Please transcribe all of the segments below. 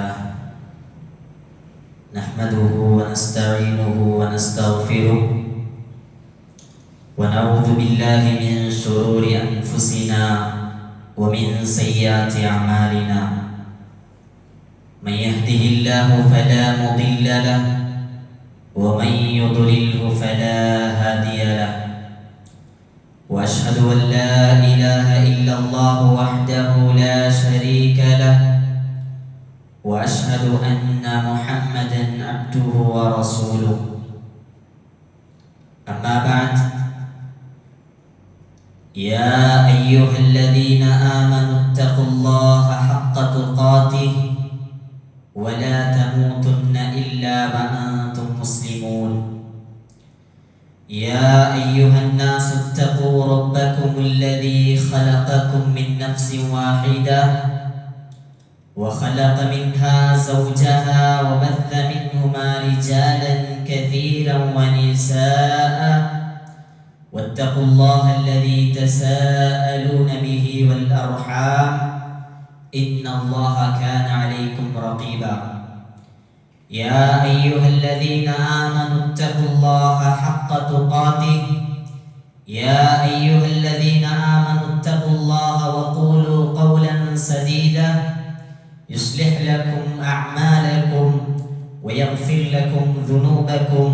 لله نحمده ونستعينه ونستغفره ونعوذ بالله من شرور أنفسنا ومن سيئات أعمالنا من يهده الله فلا مضل له ومن يضلله فلا هادي له وأشهد أن لا إله إلا الله وحده لا شريك له وأشهد أن محمدا عبده ورسوله أما بعد يا أيها الذين آمنوا اتقوا الله حق تقاته ولا تموتن إلا وأنتم مسلمون يا أيها الناس اتقوا ربكم الذي خلقكم من نفس واحدة وخلق منها زوجها وبث منهما رجالا كثيرا ونساء واتقوا الله الذي تساءلون به والأرحام إن الله كان عليكم رقيبا يا أيها الذين آمنوا اتقوا الله حق تقاته يا أيها الذين آمنوا اتقوا الله وقولوا قولا سديدا يصلح لكم أعمالكم ويغفر لكم ذنوبكم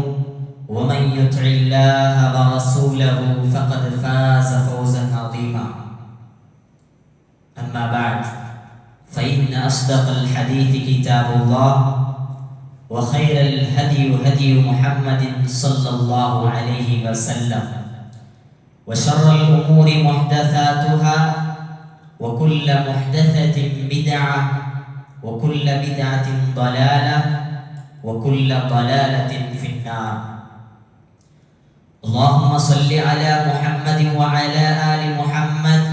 ومن يطع الله ورسوله فقد فاز فوزا عظيما أما بعد فإن أصدق الحديث كتاب الله وخير الهدي هدي محمد صلى الله عليه وسلم وشر الأمور محدثاتها وكل محدثة بدعة وكل بدعة ضلالة وكل ضلالة في النار اللهم صل على محمد وعلى آل محمد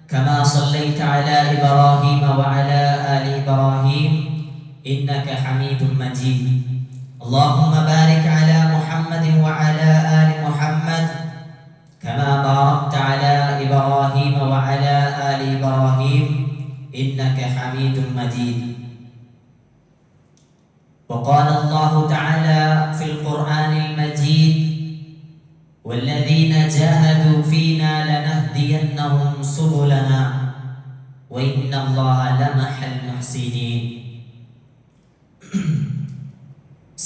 كما صليت على إبراهيم وعلى آل إبراهيم إنك حميد مجيد اللهم بارك على محمد وعلى آل محمد كما باركت على إبراهيم وعلى آل إبراهيم إنك حميد مجيد وقال الله تعالى في القرآن المجيد والذين جاهدوا فينا لنهدينهم سبلنا وإن الله لمح المحسنين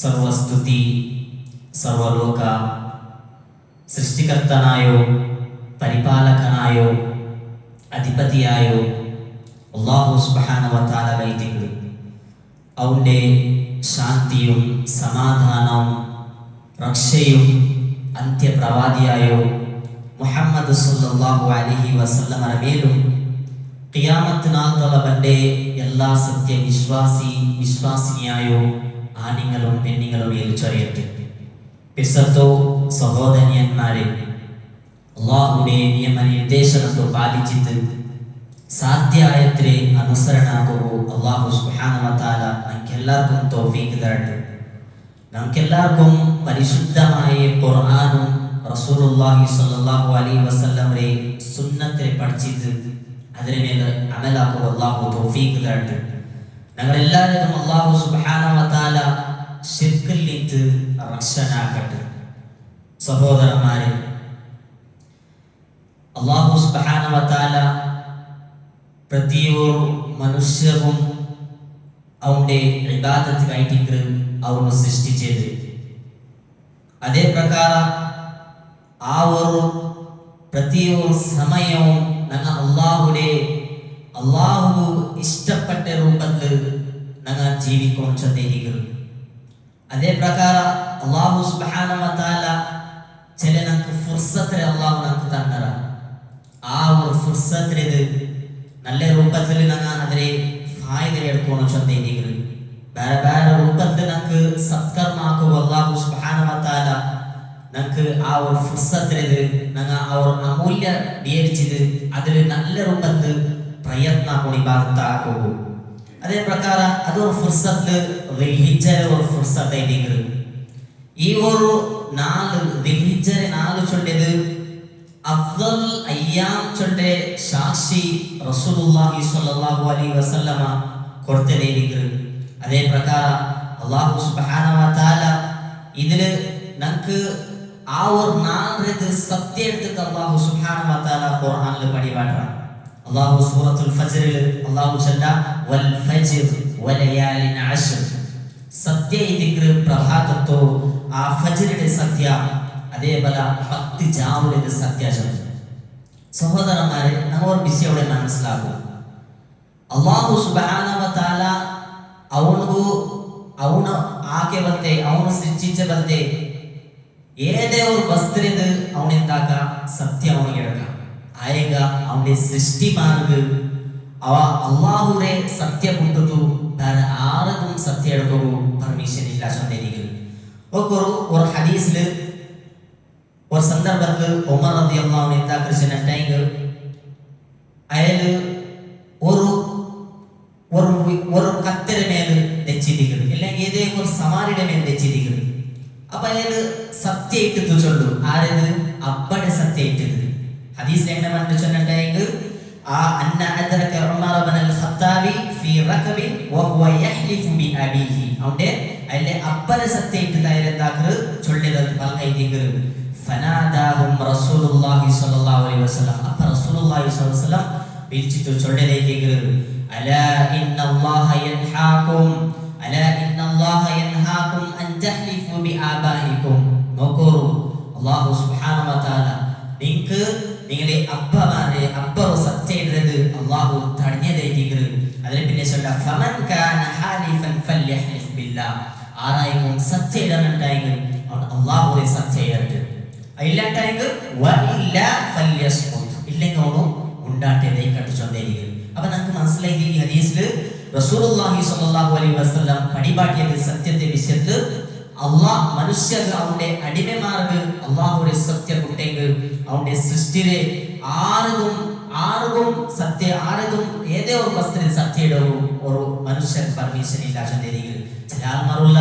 സർവസ്തുതി സർവലോക സൃഷ്ടികർത്തനായോ പരിപാലകനായോ അധിപതിയായോ അല്ലാഹു സുബ്ഹാനഹു വ തആല വൈദിക് അവന്റെ ശാന്തിയും സമാധാനവും രക്ഷയും അന്ത്യപ്രവാദിയായോ മുഹമ്മദ് സല്ലല്ലാഹു അലൈഹി വസല്ലമ മേലും ഖിയാമത്ത് നാളുള്ളവന്റെ എല്ലാ വിശ്വാസിനിയായോ ആണിങ്ങളും പെണ്ണുങ്ങളും ഏൽച്ചറിയട്ടെ. പിസത്തോ സഹോദരന്മാരെ, അല്ലാഹുവിന്റെ നിയമനിർദ്ദേശങ്ങൾ പാലിച്ചിട്ട് സാധ്യായത്തിലെ അനുസരണാകുവോ അല്ലാഹു സുബ്ഹാനഹു വ തആല നമുക്കെല്ലാവർക്കും തൗഫീഖ് തരട്ടെ. നമുക്കെല്ലാവർക്കും പരിശുദ്ധമായ ഖുർആനും റസൂലുള്ളാഹി സ്വല്ലല്ലാഹു അലൈഹി വസല്ലമയുടെ സുന്നത്തിനെ പഠിച്ചിട്ട് അതിനെ മേൽ അമലാക്കുക അല്ലാഹു തൗഫീഖ് തരട്ടെ. ഞങ്ങളെല്ലാവരും അല്ലാഹു സുബ്ഹാനഹു വ തആല ശിർക്കിൽ നിന്ന് രക്ഷനാക്കട്ടെ. സഹോദരന്മാരെ, അല്ലാഹു സുബ്ഹാനഹു വ തആല ಪ್ರತಿಯೊಬ್ಬ ಮನುಷ್ಯರು ಅವನೇ ಇಬಾದತ್ಗಾಯಿಟ್ಟಿದ್ರು ಅವನು ಸೃಷ್ಟಿಸಿದ್ರು. ಅದೇ ಪ್ರಕಾರ ಅವರು ಪ್ರತಿಯೊಂದು ಸಮಯವು ನನ್ನ ಅಲ್ಲಾಹು ಇಷ್ಟಪಟ್ಟ ರೂಪದಲ್ಲಿ ನನ್ನ ಜೀವಿಕೊಂಡು. ಅದೇ ಪ್ರಕಾರ ಅಲ್ಲಾಹು ಸುಬ್ಹಾನಹು ವ ತಆಲ ചില നമുക്ക് ഫുർസത്ത് അല്ലാഹു നമുക്ക് തന്നറ. ആ ഒരു ഫുർസത്ത് നല്ല രൂപത്തിൽ ഞങ്ങൾ അതിനെ ഫായ്ദ എടുക്കണം ചൊല്ലിയിരിക്കുന്നു. ಬೇರೆ ಬೇರೆ ರೂಪದಲ್ಲಿ നമുക്ക് സത്കർമാക്കുക അല്ലാഹു സുബ്ഹാനഹു വ തആല നമുക്ക് ആ ഒരു ഫുർസത്ത് ഞങ്ങൾ ആ ഒരു അമൂല്യ ഡിയരിച്ചത് അതിൽ നല്ല രൂപത്തിൽ പ്രയത്ന കൂടി ഭാഗത്താക്കുക. അതേ പ്രಕಾರ അതൊരു ഫുർസത്ത് ദിൽഹിജ്ജ ഒരു ഫുർസത്ത് ആയിരിക്കുന്നു. ഈ ഒരു ദിൽഹിജ്ജ 4 ചൊല്ലിയത് അഫ്ദൽ അയ്യാം ചൊല്ലെ സാക്ഷി റസൂലുള്ളാഹി സ്വല്ലല്ലാഹു അലൈഹി വസല്ലമ ಕೊಡ್ತೇನೆ. അതേ പ്രകാരം അല്ലാഹു സുബ്ഹാനഹു വ തആല ഇതില് നമുക്ക് ആ ഒരു നാളത് സത്യം എടുത്തിട്ട് അല്ലാഹു സുബ്ഹാനഹു വ തആല ഖുർആനിൽ പടിപാടാണ്. അല്ലാഹു സൂറത്തുൽ ഫജ്റിൽ അല്ലാഹു ചൊല്ല വൽ ഫജ്ർ വലയാലിൻ അശ്ർ, സത്യ ദിക്ർ പ്രഭാതത്തോ ആ ഫജ്റിന്റെ സത്യ അതേപോലെ 10 ജാവുടെ സത്യ. സഹോദരന്മാരെ, നമ്മൾ വിഷയം മനസ്സിലാക്കും. ಅಲ್ಲಾಹು ಸುಬ್ಹಾನಹು ವ ತಆಲಾ ಅವನು ಆಕೆ ಬಂತೆ ಅವನು ಸೃಷ್ಟಿച്ച ಬಂತೆ ಏದೇ ഒരു വസ്തുവിന് അവനെന്താക്ക സത്യം അവന് എടുക്കാം ആയക അവന്റെ സൃഷ്ടി മാർഗ് അവ അള്ളാഹുരെ സത്യം കൊണ്ടു വേറെ ആർക്കും സത്യം എടുക്കൂ പെർമിഷൻ ഇല്ല ചൊല്ലിയിരിക്കുന്നു. ഒരു ഹദീസില് ഒരു സന്ദർഭത്തിൽ ഉമർ റളിയല്ലാഹു അൻഹു എന്താ കൃഷ്ണൻ അയാള് ഒരു കത്തിര മേൽ തെച്ചിരിക്കുന്നു, അല്ലെങ്കിൽ ഏതെങ്കിലും ഒരു സമാരിയുടെ മേൽ തെച്ചിരിക്കുന്നു. അപ്പൊ അയാള് സത്യം ഇട്ടു ചൊല്ലു. ആരത്? അബ്ബടെ സത്യം ഇട്ടത്. ഹദീസിൽ എങ്ങനെ പറഞ്ഞു ചൊല്ലുണ്ടായെങ്കിൽ അന്ന അദ്റക ഉമർ ഇബ്നുൽ ഖത്താബി ഫീ റകബിൻ വഹുവ യഹ്ലിഫു ബി അബീഹി. അവന്റെ അയാളെ അബ്ബടെ സത്യം ഇട്ടത് അയാൾ എന്താക്കറ് ചൊല്ലിയത് പൽഹൈദികർ ഫനാദാഹും റസൂലുള്ളാഹി സ്വല്ലല്ലാഹു അലൈഹി വസല്ലം. അപ്പ റസൂലുള്ളാഹി സ്വല്ലല്ലാഹു അലൈഹി വസല്ലം വിളിച്ചിട്ട് ചൊല്ലിയതേക്ക് അലാ ഇന്നല്ലാഹ യൻഹാകും അലാ ഇന്നല്ലാഹ യൻഹാകും അൻ തഹ്ലിഫു ബി ആബായികും. നോക്കൂ, അല്ലാഹു സുബ്ഹാനഹു വ തആല നിങ്ങളെ അബ്ബർ സത്യം ഇടുന്നത് അല്ലാഹു തടഞ്ഞതേക്ക്. അതിനെ പിന്നെ ചൊല്ല ഫമൻ കാന ഹാലിഫൻ ഫല്യഹ്ലിഫ് ബില്ലാഹ്. ആരായും സത്യം ഇടാനുണ്ടായെങ്കിൽ അവൻ അല്ലാഹുവെ സത്യം ഇടട്ടെ, ഇല്ലാണ്ടായെങ്കിൽ വഇല്ലാ ഫല്യസ്മുത്, ഇല്ലെങ്കിൽ അവനും ഉണ്ടാട്ടേ കട്ടു ചൊല്ലിയിരിക്കും. അപ്പൊ നമുക്ക് മനസ്സിലായി ഈ ഹദീസിൽ റസൂലുള്ളാഹി സ്വല്ലല്ലാഹു അലൈഹി വസല്ലം പടിപാട്ടിയത് സത്യത്തെ വിഷയത്തിൽ അള്ളാഹ് മനുഷ്യർ അവന്റെ അടിമമാർക്ക് അള്ളാഹുടെ സത്യ കുട്ടെങ്കിൽ അവന്റെ സൃഷ്ടിരെ ആർക്കും സത്യ ആർക്കും ഏതേ ഒരു വസ്തുവിന് സത്യ ഇടവും ഒരു മനുഷ്യൻ പെർമിഷൻ ഇല്ല ചൊല്ലിയിരിക്കും. ചില ആൾമാരുള്ള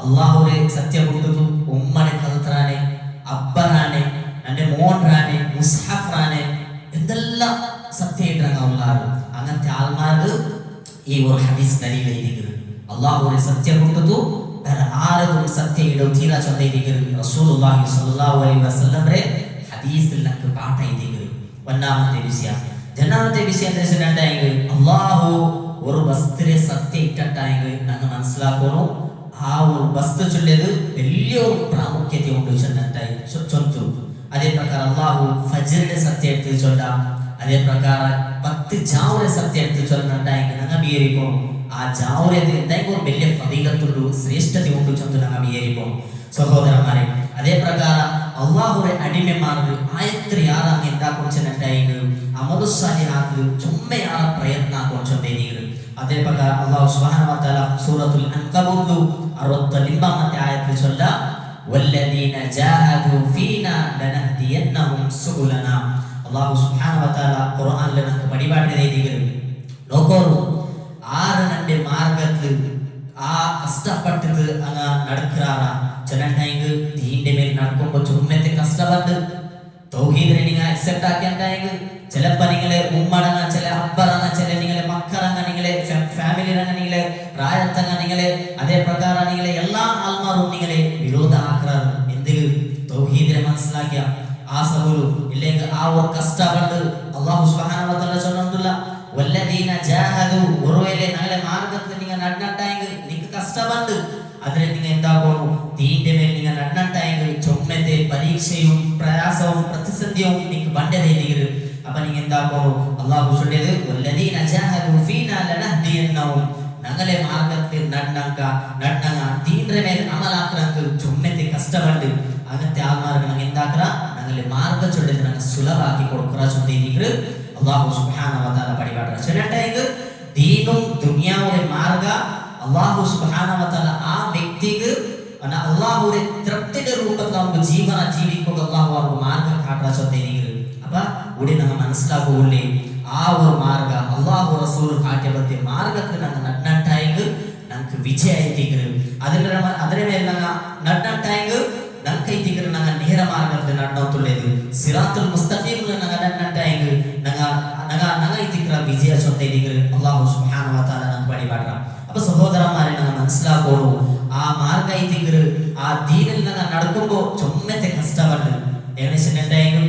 അള്ളാഹുടെ സത്യ കൊടുത്തു ഉമ്മനെ കൽത്രാനെ അബ്ബറാനെ എന്റെ മോൻറാനെ മുസ്ഹഫ്റാനെ എന്തെല്ലാം സത്യ ഇടങ്ങാവുള്ളാറ്. അങ്ങനത്തെ ആൾമാർക്ക് ഈ ഒരു ഹദീസ് ദലീലായിരിക്കും. അള്ളാഹുടെ സത്യ കൊടുത്തു വേറെ ആർക്കും സത്യ ഇടവും തീരാ ചൊല്ലിയിരിക്കും. റസൂലുള്ളാഹി സ്വല്ലല്ലാഹു അലൈഹി വസല്ലമയുടെ ഹദീസിൽ നമുക്ക് പാഠായിരിക്കും. ഒന്നാമത്തെ വിഷയം. രണ്ടാമത്തെ വിഷയം എന്താ വെച്ചിട്ടുണ്ടെങ്കിൽ അള്ളാഹു ഒരു വസ്തുവിനെ സത്യം ഇട്ടിട്ടായെങ്കിൽ ഞങ്ങൾ മനസ്സിലാക്കുന്നു ആ ഒരു വസ്തു ചൊല്ലിയത് വലിയൊരു പ്രാമുഖ്യത കൊണ്ട് ചൊല്ലും. അതേ പ്രകാരം അള്ളാഹു ഫജ്റിന്റെ സത്യം എടുത്ത് ചൊല്ലാം. അതേ പ്രകാരം 10 ജാവുടെ സത്യം എടുത്ത് ചൊല്ലുന്നുണ്ടായെങ്കിൽ ഞങ്ങൾ വിചാരിക്കും ആ ജാവുരത് എന്തെങ്കിലും വലിയ ഫദീലത്തുണ്ട് ശ്രേഷ്ഠത കൊണ്ട് ചൊല്ല് ഞങ്ങൾ വിചാരിക്കും. സഹോദരന്മാരെ, അതേ പ്രകാരം അള്ളാഹുടെ അടിമമാർക്ക് ആയത്രി ആറാം എന്താ കുറിച്ചിട്ടുണ്ടായെങ്കിൽ അമലുസാലിഹാക്ക് ചുമ്മയാറ പ്രയത്ന കുറിച്ചൊന്നേരിക്കും. അതേ പ്രകാരം അള്ളാഹു സുബ്ഹാനഹു വ തആല സൂറത്തുൽ അൻകബൂത്ത് 69 ആയത്തിൽ ചൊല്ല വല്ലദീന ജാഹദു ഫീനാ ലനഹ്ദിയന്നഹും സുബുലനാ. അള്ളാഹു സുബ്ഹാനഹു വ തആല ഖുർആനിൽ നമുക്ക് പടിപാടിയിരിക്കും. നോക്കൂ, ആറ് നന്റെ മാർഗത്തിൽ ആ കഷ്ടപ്പെട്ടത് അങ്ങ് നടക്കാറാ. ചിലണ്ടെങ്കിൽ ദീന്റെ മേൽ നടക്കുമ്പോ ചുമ്മത്തെ കഷ്ടപ്പെട്ട് തൗഹീദിനെ നിങ്ങൾ അക്സെപ്റ്റ് ആക്കിയാണ്ടെങ്കിൽ ചിലപ്പോ നിങ്ങളെ ഉമ്മടങ്ങ ചില അബ്ബറങ്ങ ചില നിങ്ങളെ മക്കളങ്ങ നിങ്ങളെ ഫാമിലിറങ്ങ നിങ്ങളെ റായത്തങ്ങ നിങ്ങളെ അതേ പ്രകാരം നിങ്ങളെ എല്ലാ ആൾമാരും നിങ്ങളെ വിരോധ ആക്കാറ്. എന്തെങ്കിലും തൗഹീദിനെ മനസ്സിലാക്കിയ ആ സബുലു ഇല്ലെങ്കിൽ ആ ഒരു കഷ്ടപ്പെട്ട് അല്ലാഹു സുബ്ഹാനഹു വ തആല ചൊല്ലുന്നില്ല വല്ലദീന ജാഹദു ഒരുവേളെ ഞങ്ങളെ മാർഗത്തിൽ നിങ്ങൾ നടന്നിട്ടായെങ്കിൽ നിങ്ങൾക്ക് കഷ്ടപ്പെട്ട് അതിനെ നിങ്ങൾ എന്താകണം ദീന്റെ മേൽ നിങ്ങൾ നടന്നിട്ടായെങ്കിൽ ചുമ്മത്തെ പരീക്ഷയും പ്രയാസവും പ്രതിസന്ധിയും നിങ്ങൾക്ക് ബണ്ടതയില്ലെങ്കിൽ അപ്പൊ നിങ്ങൾ എന്താകണം അല്ലാഹു ചൊല്ലിയത് വല്ലദീന ജാഹദു ഫീനാ ലനഹ്ദിയന്നഹും ഞങ്ങളെ മാർഗത്തിൽ നടന്നങ്ങ ദീന്റെ മേൽ അമലാക്കണക്ക് ചുമ്മത്തെ കഷ്ടപ്പെട്ട് അങ്ങനത്തെ ആൾമാർക്ക് ഞങ്ങൾ എന്താക്കറ ഞങ്ങളെ മാർഗ ചൊല്ലിട്ട് ഞങ്ങൾ സുലഭാക്കി കൊടുക്കുക ചൊല്ലിയിരിക്കും. അല്ലാഹു സുബ്ഹാനഹു വ തആല പടിപാട ചൊല്ലട്ടെങ്കിൽ ദീനും ദുനിയാവുടെ മാർഗ അല്ലാഹു സുബ്ഹാനഹു വ തആല ആ വ്യക്തിക്ക് അല്ലാഹുവിന്റെ തൃപ്തിയുടെ രൂപത്തിൽ നമുക്ക് ജീവന ജീവിക്കുക അല്ലാഹു അവർക്ക് മാർഗ കാട്ടാ ചൊല്ലിയിരിക്കും. അപ്പൊ ഇവിടെ നമ്മൾ മനസ്സിലാക്കുകയുള്ളേ ആ ഒരു മാർഗ അല്ലാഹു റസൂൽ കാട്ടിയ മാർഗത്തിൽ ഞങ്ങൾ നടന്നിട്ടായെങ്കിൽ ഞങ്ങൾക്ക് വിജയായിരിക്കും. അതിനെ മേൽ ഞങ്ങൾ നടന്നിട്ടായെങ്കിൽ ഞങ്ങൾക്ക് ഞങ്ങൾ നേര മാർഗത്തിൽ നടന്നുള്ളത് സിറാത്തുൽ മുസ്തഖീമിൽ ഞങ്ങൾ നടന്നിട്ടായെങ്കിൽ ഞങ്ങൾ വിജയ ചൊല്ലിയിരിക്കും. അല്ലാഹു സുബ്ഹാനഹു വ തആല നമുക്ക് പടിപാടാം. അപ്പൊ സഹോദരന്മാരെ, മനസ്സിലാക്കോളൂ. ആ മാർഗ ഇതിക്ക് ആ ദീനിൽ ഞങ്ങൾ നടക്കുമ്പോൾ ചുമ്മത്തെ കഷ്ടമുണ്ട്. ഏകദേശം എന്തായാലും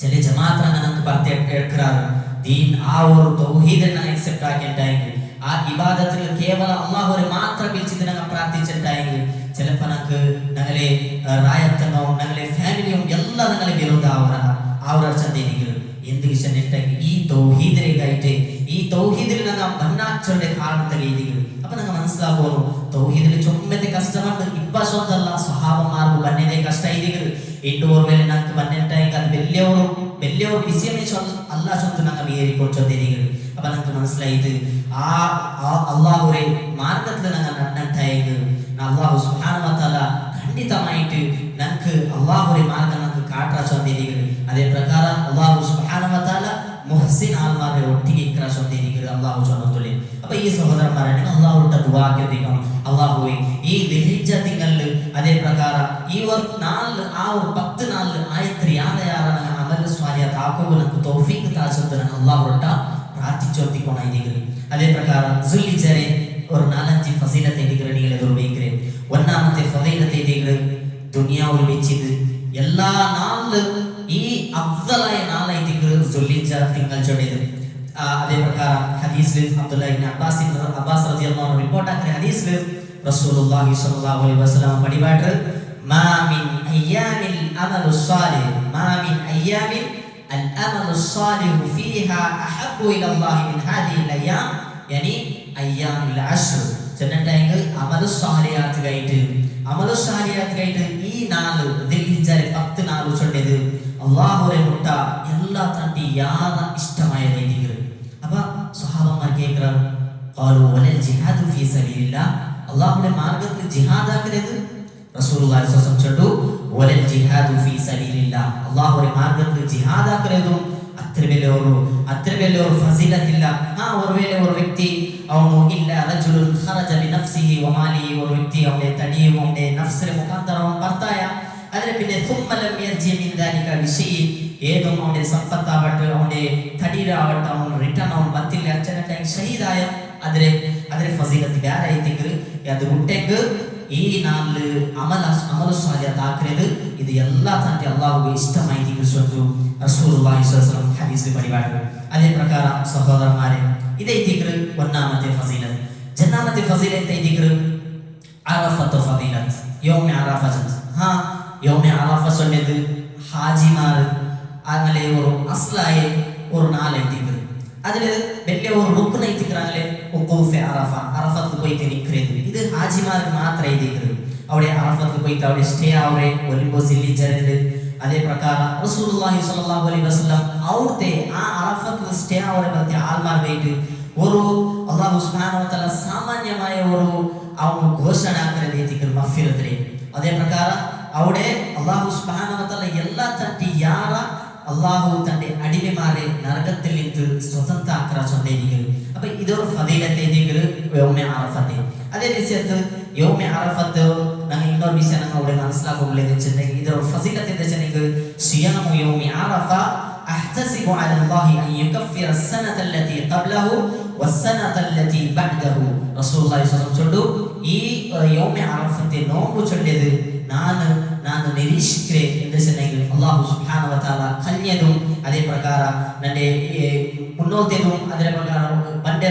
ചില ജമാഅത്ത് നമുക്ക് പറഞ്ഞ് കേൾക്കാറ് ദീൻ ആ ഒരു തൗഹീദിനെ അക്സെപ്റ്റ് ആക്കിയിട്ടായെങ്കിൽ ആ ഇബാദത്തിൽ കേവല അള്ളാഹുവിനെ മാത്രം വിളിച്ചിട്ട് ഞങ്ങൾ പ്രാർത്ഥിച്ചിട്ടായെങ്കിൽ ചിലപ്പോൾ ഞങ്ങൾക്ക് ഞങ്ങളെ റായത്തനോ ഞങ്ങളെ ഫാമിലിയും എല്ലാം ഞങ്ങളെ വിരോധ ആവറച്ചെന്നിരിക്കുന്നത്. എന്ത് വിഷയം ഈ തൗഹീദിലേക്കായിട്ട് ഈ തൗഹീദിൽ ഞങ്ങൾ ബന്നാച്ചയുടെ കാരണത്തെ രീതികൾ അപ്പൊ ഞങ്ങൾ മനസ്സിലാക്കുന്നു. തൗഹീദിൽ ചുമ്മത്തെ കഷ്ടമുണ്ട്. ഇപ്പൊ സ്വന്തല്ല സ്വഹാബന്മാർക്ക് ബന്നതേ കഷ്ട ഇതികൾ ഇಟ್ಟು ഓർവേല ഞങ്ങൾക്ക് ബന്നിട്ടായെങ്കിൽ അത് വലിയൊരു വിഷയമേ അല്ല ചൊത്ത് ഞങ്ങൾ ഏറിക്കൊണ്ടിരിക്കുന്നത്. അപ്പൊ ഞങ്ങൾക്ക് മനസ്സിലായത് ആ അള്ളാഹുരെ മാർഗത്തിൽ ഞങ്ങൾ നന്നിട്ടായെങ്കിൽ അള്ളാഹു സുബ്ഹാനഹു വ തആല ಖಂಡಿತമായിട്ട് ഞങ്ങൾക്ക് അള്ളാഹുരെ മാർഗം ഞങ്ങൾക്ക് കാട്ടാച്ചൊന്നിരിക്കുന്നത്. അതേ പ്രകാരം അള്ളാഹു സുബ്ഹാനഹു വ തആല മുഹ്സിൻ ആൽമാരെ ഒಟ್ಟಿಗೆ ഇക്രാച്ചൊന്നിരിക്കുന്നത് അള്ളാഹു ചൊല്ലുന്നില്ലേ. അപ്പൊ ഈ സഹോദരന്മാരെ അള്ളാഹുവിന്റെ ദുആ അള്ളാഹുവെ ഈ ദിൽഹിജ്ജ തിങ്കളിൽ അതേ പ്രകാരം ഈ ഒരു 10 നാളിൽ ആയത്രി ಯಾರ അമൽ സ്വാലിഹാത്ത് ആക്കുമ്പോൾ നമുക്ക് തൗഫീഖ് താഴ്ചത്തിന് അള്ളാഹുവിന്റെ പ്രാർത്ഥിച്ചോത്തിക്കൊണ്ടിരിക്കുന്നത്. അതേ പ്രകാരം സുൽഹിജ്ജരെ ഒരു 4-5 ഫസീലത്തെ നിങ്ങൾ എതിർവയ്க்கிறேன். ഒന്നാമത്തെ ഫസീലത്തെ ദുനിയാവിൽ വെച്ചിട്ട് എല്ലാ നാളിലും ഈ അഫ്ദലായ നാളായിട്ട് സുൽഹിജ്ജ തിങ്കൾ ചൊല്ലിയത്. അതേ പ്രകാരം ഹദീസിൽ അബ്ദുല്ലാഹ് ഇബ്നു അബ്ബാസ് റളിയല്ലാഹു അൻഹു റിപ്പോർട്ട് ആക്കിയ ഹദീസിൽ റസൂലുള്ളാഹി സ്വല്ലല്ലാഹു അലൈഹി വസല്ലം പടിപാട്ട് മാ മിൻ അയ്യാമിൽ അമലു സ്വാലിഹ് മാ മിൻ അയ്യാമിൽ അൽ അമലു സ്വാലിഹു ഫീഹാ അഹബ്ബു ഇലല്ലാഹി മിൻ ഹാദിഹിൽ അയ്യാം യാനി അയ്യാമുൽ അശ്ർ. ചെന്നട്ടായെങ്കിൽ അമലു സ്വാലിഹാത്ത് കൈട്ട് ഈ നാല് ദിൽഹിജ്ജയിലെ 10 നാൾ ചൊല്ലിയത് അല്ലാഹുവിനെ മുട്ട എല്ലാ തണ്ടി യാത ഇഷ്ടമായ രീതികൾ. അപ്പൊ സ്വഹാബന്മാർ കേൾക്കാറ് ഖാലു വലൽ ജിഹാദു ഫീ സബീലില്ലാഹ് അല്ലാഹുവിന്റെ മാർഗ്ഗത്തിൽ ജിഹാദ് ആക്കുന്നത് റസൂലുള്ളാഹി സ്വല്ലല്ലാഹു അലൈഹി വസല്ലം ചൊല്ലു വലൽ ജിഹാദു ഫീ സബീലില്ലാഹ് അല്ലാഹുവിന്റെ മാർഗ്ഗത്തിൽ ജിഹാദ് ആക്കുന്നതും അത്ര വലിയ ഒരു ഫസീലത്തില്ല. ഒരുവേളെ ഒരു വ്യക്തി ಅವನು ಇಲ್ಲ ರಜುಲುನ್ ಖರಜ ಬಿನಫ್ಸಿಹಿ ವಮಾಲಿಹಿ ഒരു വ്യക്തി അവന്റെ തടിയും അവന്റെ നഫ്സിനെ മുഖാന്തരം ಬರ್ತಾയ അതിനെ പിന്നെ ثم لم يرجع من ذلك بشيء ഏതും അവന്റെ സമ്പത്താവട്ടെ അവന്റെ തടിയിലാവട്ടെ അവൻ റിട്ടേൺ അവൻ ബത്തില്ല അച്ഛനായി ഷഹീദായ അതിലെ ഫസീലത്ത് ಬೇರೆ ಐತಿದ್ರು ಅದು ಹುಟ್ಟೆಗೆ ಈ ನಾಲ್ಕು ಅಮಲು ಸ್ವಾಲಿಹಾತ್ ಆಕ್ರೆದು ಇದು ಎಲ್ಲ ತಂದೆ ಅಲ್ಲಾಹುಗೆ ಇಷ್ಟಮಾಯಿತು ಸೊಂದು റസൂലുള്ളാഹി സ്വല്ലല്ലാഹു അലൈഹി വസല്ലം ഹദീസിൽ പരിപാടി. അതേ പ്രകാരം സഹോദരന്മാരെ ഇതേ ദിക്ർ ഒന്നാമത്തെ ഫസീലത്ത്. രണ്ടാമത്തെ ഫസീലത്ത് ദിക്ർ അറഫത്ത് ഫസീലത്ത് യൗമ അറഫത്ത്. യൗമ അറഫ ചൊല്ലിയത് ഹാജിമാർ അങ്ങനെ ഒരു അസ്ലായ ഒരു നാളെ ദിക്ർ. അതിൽ വലിയ ഒരു റുക്ന ദിക്റാണ് വഖൂഫ് അറഫ. അറഫത്ത് പോയിട്ട് നിൽക്കുന്നത് ഇത് ഹാജിമാർക്ക് മാത്രമേ ദിക്ർ. അവിടെ അറഫത്ത് പോയിട്ട് അവിടെ സ്റ്റേ ആവരെ ഒലിമ്പോ സില്ലിജറുണ്ട്. അതേ പ്രകാരം റസൂലുള്ളാഹി സ്വല്ലല്ലാഹു അലൈഹി വസല്ലം അവിടുത്തെ ആ അറഫത്ത് സ്റ്റേ ആവരെ പറഞ്ഞ ആൾമാർക്കായിട്ട് ഒരു അല്ലാഹു സുബ്ഹാനഹു വ തആല സാമാന്യമായ ഒരു അവನು ഘോಷಣೆ ಆಕರದೈತಿ ಮಫಿರತ್ರೆ. അതേ പ്രകാരം അവിടെ അല്ലാഹു സുബ്ഹാനഹു വ തആല എല്ലാ തട്ടി ಯಾರ അല്ലാഹു തന്റെ അടിമമാരെ നരകത്തിൽ നിന്ന് സ്വതന്ത്രാക്കറ ചൊല്ലിയിരിക്കുന്നു. അപ്പൊ ഇതൊരു ഫദീലത്തെ യൗമ അറഫത്ത്. അതേ വിഷയത്ത് യൗമ അറഫത്ത് ഞങ്ങൾ ಇನ್ನೊಂದು ವಿಷಯ ನಾವು അവിടെ മനസ്സിലാക്കുമ്പോൾ വെച്ചിട്ടുണ്ടെങ്കിൽ ഇതൊരു ഫദീലത്ത് എന്ന് വെച്ചിട്ടുണ്ടെങ്കിൽ സിയാമു യൗമ അറഫ അഹ്തസിബു അല അല്ലാഹി അൻ യുകഫിറ السنة التي قبله والسنة التي بعده. റസൂലുള്ളാഹി സ്വല്ലല്ലാഹു അലൈഹി വസല്ലം ഈ യൗമ അറഫത്തെ നോമ്പ് ചൊല്ലിയത് ನಾನು ನಿರೀಕ್ಷಿக்கிறೇ ಎಂದು ಚೆನ್ನೈಗೆ ಅಲ್ಲಾಹು ಸುಬ್ಹಾನಹು ವ ತಆಲ ಕಲ್ಯದು ಅದೇ ಪ್ರಕಾರ ನನ್ನೆ ಮುನ್ನೋತೆದು ಅದರ ಪ್ರಕಾರ ಬಂಡೆ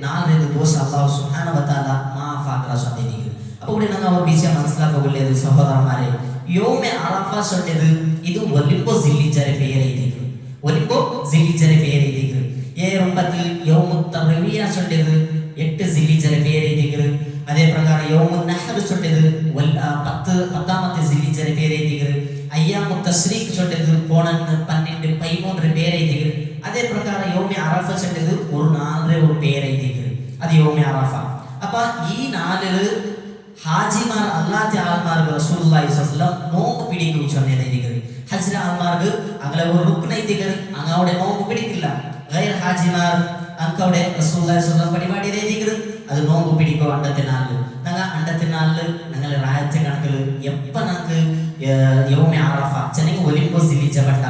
ನಾಲ್ಕು ದೋಷ ಅಲ್ಲಾಹು ಸುಬ್ಹಾನಹು ವ ತಆಲ ಮಾಫ್ ಆಕರ ಸೊಂದಿಗೆ. അപ്പോൾ ഇവിടെ ഞങ്ങൾ ഒരു വിഷയം മനസ്സിലാക്കുള്ളത് സഹോദരന്മാരെ യൗമ അറഫ ചൊല്ലിയത് ഇത് ഒലിമ്പോ സില്ലിജരെ പേരെഴുതിയിരിക്കുന്നു. ഒലിമ്പോ സില്ലിജരെ പേരെഴുതിയിരിക്കുന്നു. രൂപത്തിൽ യൗമു തർവിയ ചൊല്ലിയത് 8 സില്ലിജരെ പേരെഴുതിയിരിക്കുന്നു. അതേ പ്രകാരം യൗമു നഹർ ചൊല്ലിയത് 10ാമത്തെ സില്ലിജരെ പേരെഴുതിയിരിക്കുന്നു. അയ്യാമു തശ്രീഖ് ചൊല്ലിയത് 12 13 പേരെഴുതിയിരിക്കുന്നു. അതേ പ്രകാരം യൗമ അറഫ ചൊല്ലിയത് ഒരു 4 പേരെഴുതിയിരിക്കുന്നു. അത് യൗമ അറഫ. അപ്പൊ ഈ 4 ഹാജിമാർ അല്ലാത്ത ആൾമാർക്ക് റസൂലുള്ളാഹി സ്വല്ലല്ലാഹു അലൈഹി വസല്ലം നോമ്പ് പിടിക്കും ചൊല്ലിയിരിക്കുന്നു. ഹജ്ജ് ആൾമാർക്ക് അങ്ങനെ ഒരു റുക്നൈതികൾ അങ്ങവിടെ നോമ്പ് പിടിക്കില്ല. ഗൈർ ഹാജിമാർ അങ്കവിടെ റസൂലുള്ളാഹി സ്വല്ലല്ലാഹു അലൈഹി വസല്ലം പരിപാടി ചെയ്തിരിക്കുന്നു. അത് നോമ്പ് പിടിക്കും അണ്ടത്തിനാല് അണ്ടത്തിനാല് ഞങ്ങൾ റായത്തെ കണക്കിൽ എപ്പ ഞങ്ങൾക്ക് യൗമ അറഫ ചെന്നെങ്കിൽ ഒലിമ്പോ സില്ലിജപ്പെട്ട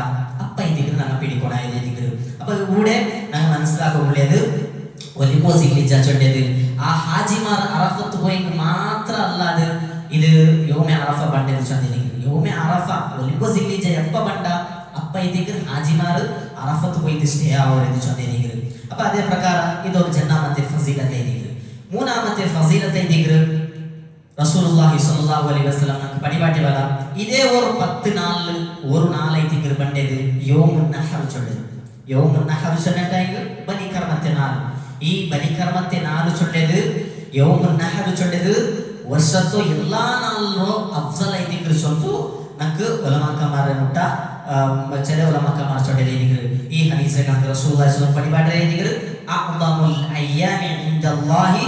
അപ്പ ഇതിക്ക് ഞങ്ങൾ പിടിക്കണായിരിക്കുന്നു. അപ്പൊ ഇവിടെ ഞങ്ങൾ മനസ്സിലാക്കുള്ളത് ഒലിമ്പോ സില്ലിജ ചൊല്ലിയത് ആ ഹാജിമാർ അറഫത്ത് പോയെങ്കിൽ മാത്രമല്ലാതെ ഇത് യോമെ അറഫ ബണ്ടെന്ന് ചൊല്ലിയിരിക്കുന്നത്. യോമെ അറഫ ഒലിമ്പോ സില്ലിജ എപ്പ ബണ്ട അപ്പ ഇതിക്ക് ഹാജിമാർ അറഫത്ത് പോയിട്ട് സ്റ്റേ ആവുമെന്ന് ചൊല്ലിയിരിക്കുന്നത്. അപ്പൊ അതേ പ്രകാരം ഇതൊരു ജന്നാമത്തെ ഫസീലത്തെ ഇതിക്ക്. മൂന്നാമത്തെ ഫസീലത്തെ ഇതിക്ക് റസൂലുള്ളാഹി സ്വല്ലല്ലാഹു അലൈഹി വസല്ലം നമുക്ക് പടിപാട്ടി വരാം. ഇതേ ഒരു 10 നാളിൽ ഒരു നാളായിട്ട് ബണ്ടത് യോമുൻ നഹർ ചൊല്ലുന്നത്. യോമുൻ നഹർ ചൊല്ലിട്ടായി ബലികർമ്മത്തെ നാൾ. ഈ ബലികർമ്മത്തെ നാൾ ചൊല്ലിയത് യോമുൻ നഹർ ചൊല്ലിയത് ವರ್ಷದ್ದು ಎಲ್ಲಾ ನಾಲ್ರು ಅಫ್ಜಲ್ ಐತಿಕ್ರು ಸೊಂತು ನಕ್ಕು ಉಲಮಾಕಮಾರ ಮುಟ್ಟ ಚಲೆ ಉಲಮಾಕಮಾರ ಚೊಡೆದಿದ್ರು. ಈ ಹದೀಸ್ ಕಂತ ರಸೂಲುಲ್ಲಾಹಿ ಸ್ವಲ್ಲಲ್ಲಾಹು ಅಲೈಹಿ ವಸಲ್ಲಂ ಪಡಿಬಾಡ್ರೆ ಅಅದಮುಲ್ ಅಯ್ಯಾಮಿ ಇಂದಲ್ಲಾಹಿ